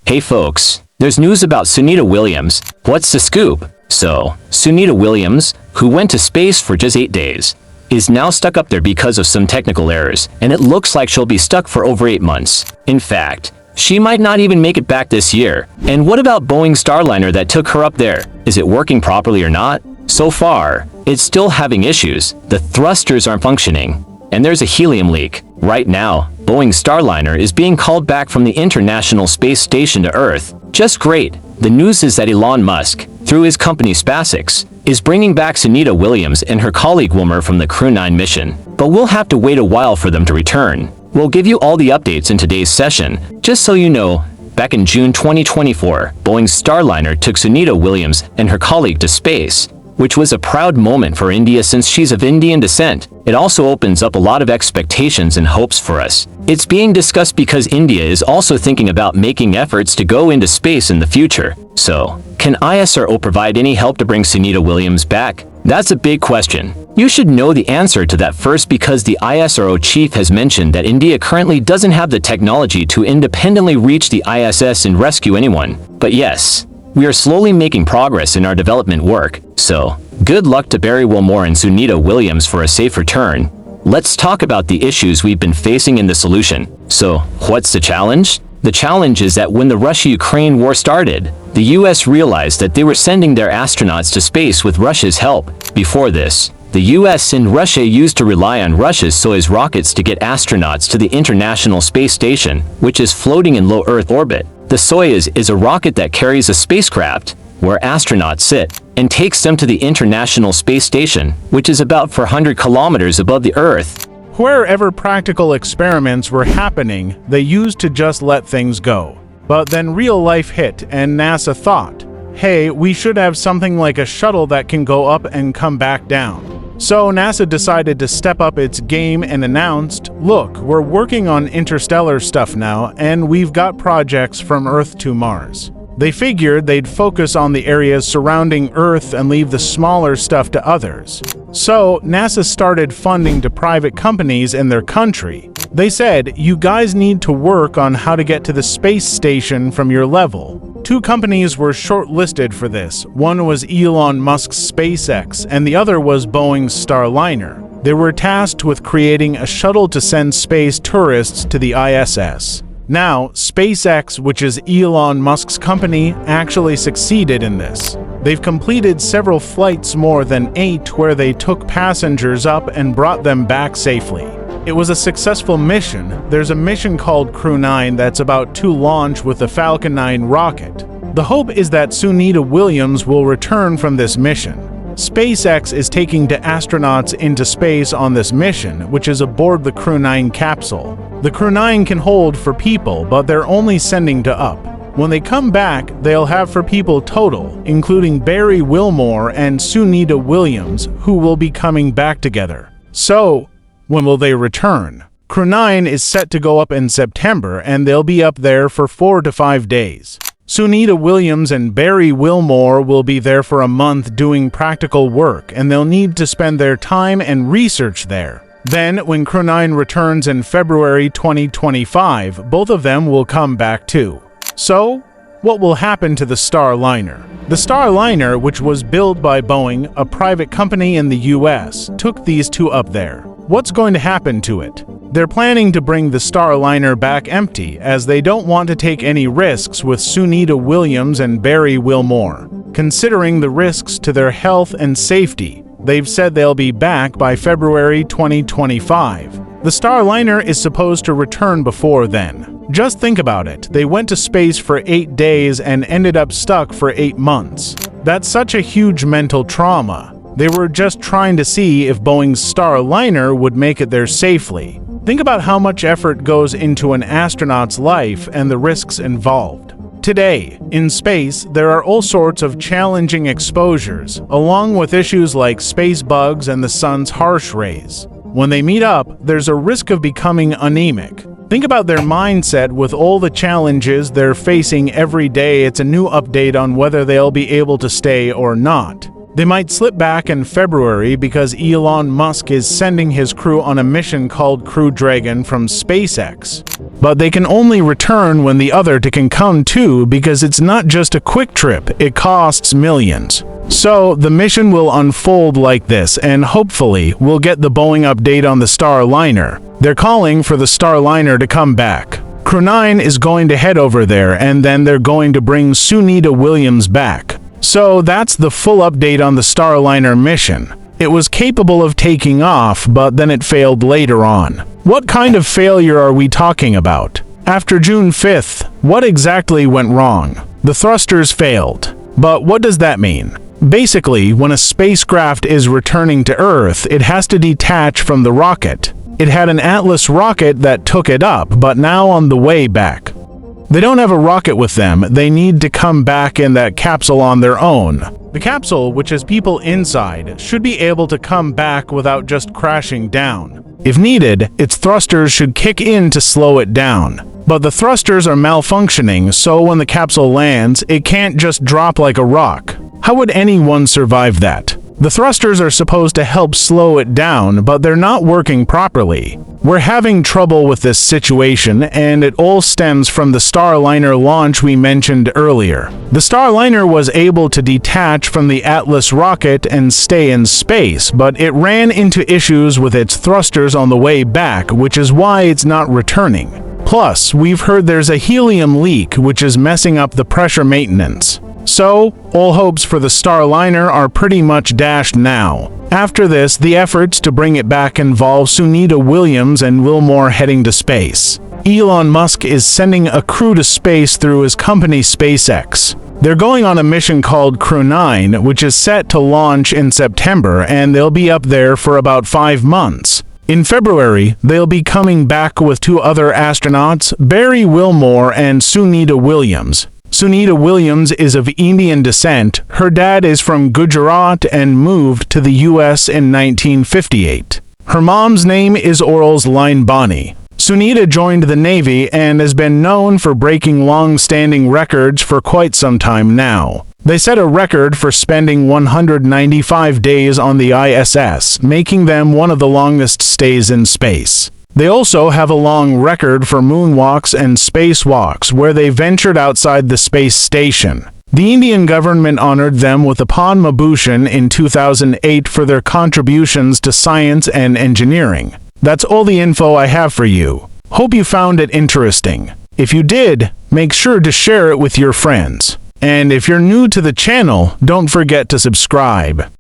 Hey folks, there's news about Sunita Williams. What's the scoop? So, Sunita Williams, who went to space for just 8 days, is now stuck up there because of some technical errors, and it looks like she'll be stuck for over 8 months. In fact, she might not even make it back this year. And what about Boeing's Starliner that took her up there? Is it working properly or not? So far, it's still having issues. The thrusters aren't functioning, and there's a helium leak. Right now, Boeing's Starliner is being called back from the International Space Station to Earth. Just great. The news is that Elon Musk, through his company SpaceX, is bringing back Sunita Williams and her colleague Wilmer from the Crew 9 mission. But we'll have to wait a while for them to return. We'll give you all the updates in today's session. Just so you know, back in June 2024, Boeing's Starliner took Sunita Williams and her colleague to space, which was a proud moment for India since she's of Indian descent. It also opens up a lot of expectations and hopes for us. It's being discussed because India is also thinking about making efforts to go into space in the future. So, can ISRO provide any help to bring Sunita Williams back? That's a big question. You should know the answer to that first because the ISRO chief has mentioned that India currently doesn't have the technology to independently reach the ISS and rescue anyone. But yes, we are slowly making progress in our development work, so good luck to Barry Wilmore and Sunita Williams for a safe return. Let's talk about the issues we've been facing and the solution. So, what's the challenge? The challenge is that when the Russia-Ukraine war started, the US realized that they were sending their astronauts to space with Russia's help. Before this, the US and Russia used to rely on Russia's Soyuz rockets to get astronauts to the International Space Station, which is floating in low Earth orbit. The Soyuz is a rocket that carries a spacecraft, where astronauts sit, and takes them to the International Space Station, which is about 400 kilometers above the Earth. Wherever practical experiments were happening, they used to just let things go. But then real life hit, and NASA thought, hey, we should have something like a shuttle that can go up and come back down. So NASA decided to step up its game and announced, look, we're working on interstellar stuff now, and we've got projects from Earth to Mars. They figured they'd focus on the areas surrounding Earth and leave the smaller stuff to others. So NASA started funding to private companies in their country. They said, you guys need to work on how to get to the space station from your level. 2 companies were shortlisted for this. One was Elon Musk's SpaceX, and the other was Boeing's Starliner. They were tasked with creating a shuttle to send space tourists to the ISS. Now, SpaceX, which is Elon Musk's company, actually succeeded in this. They've completed several flights, more than 8, where they took passengers up and brought them back safely. It was a successful mission. There's a mission called Crew 9 that's about to launch with the Falcon 9 rocket. The hope is that Sunita Williams will return from this mission. SpaceX is taking the astronauts into space on this mission, which is aboard the Crew 9 capsule. The Crew 9 can hold 4 people, but they're only sending to up. When they come back, they'll have 4 people total, including Barry Wilmore and Sunita Williams, who will be coming back together. So, when will they return? Crew 9 is set to go up in September, and they'll be up there for 4 to 5 days. Sunita Williams and Barry Wilmore will be there for a month doing practical work, and they'll need to spend their time and research there. Then, when Crew 9 returns in February 2025, both of them will come back too. So, what will happen to the Starliner? The Starliner, which was built by Boeing, a private company in the US, took these 2 up there. What's going to happen to it? They're planning to bring the Starliner back empty, as they don't want to take any risks with Sunita Williams and Barry Wilmore. Considering the risks to their health and safety, they've said they'll be back by February 2025. The Starliner is supposed to return before then. Just think about it. They went to space for 8 days and ended up stuck for 8 months. That's such a huge mental trauma. They were just trying to see if Boeing's Starliner would make it there safely. Think about how much effort goes into an astronaut's life and the risks involved. Today, in space, there are all sorts of challenging exposures, along with issues like space bugs and the sun's harsh rays. When they meet up, there's a risk of becoming anemic. Think about their mindset with all the challenges they're facing every day. It's a new update on whether they'll be able to stay or not. They might slip back in February because Elon Musk is sending his crew on a mission called Crew Dragon from SpaceX. But they can only return when the other can come too, because it's not just a quick trip, it costs millions. So the mission will unfold like this, and hopefully we'll get the Boeing update on the Starliner. They're calling for the Starliner to come back. Crew 9 is going to head over there, and then they're going to bring Sunita Williams back. So that's the full update on the Starliner mission. It was capable of taking off, but then it failed later on. What kind of failure are we talking about? After June 5th, what exactly went wrong? The thrusters failed. But what does that mean? Basically, when a spacecraft is returning to Earth, it has to detach from the rocket. It had an Atlas rocket that took it up, but now on the way back. They don't have a rocket with them, they need to come back in that capsule on their own. The capsule, which has people inside, should be able to come back without just crashing down. If needed, its thrusters should kick in to slow it down. But the thrusters are malfunctioning, so when the capsule lands, it can't just drop like a rock. How would anyone survive that? The thrusters are supposed to help slow it down, but they're not working properly. We're having trouble with this situation, and it all stems from the Starliner launch we mentioned earlier. The Starliner was able to detach from the Atlas rocket and stay in space, but it ran into issues with its thrusters on the way back, which is why it's not returning. Plus, we've heard there's a helium leak, which is messing up the pressure maintenance. So, all hopes for the Starliner are pretty much dashed now. After this, the efforts to bring it back involve Sunita Williams and Wilmore heading to space. Elon Musk is sending a crew to space through his company SpaceX. They're going on a mission called Crew 9, which is set to launch in September, and they'll be up there for about 5 months. In February, they'll be coming back with 2 other astronauts, Barry Wilmore and Sunita Williams. Sunita Williams is of Indian descent. Her dad is from Gujarat and moved to the US in 1958. Her mom's name is Orals Linebani. Sunita joined the Navy and has been known for breaking long-standing records for quite some time now. They set a record for spending 195 days on the ISS, making them one of the longest stays in space. They also have a long record for moonwalks and spacewalks, where they ventured outside the space station. The Indian government honored them with the Padma Bhushan in 2008 for their contributions to science and engineering. That's all the info I have for you. Hope you found it interesting. If you did, make sure to share it with your friends. And if you're new to the channel, don't forget to subscribe.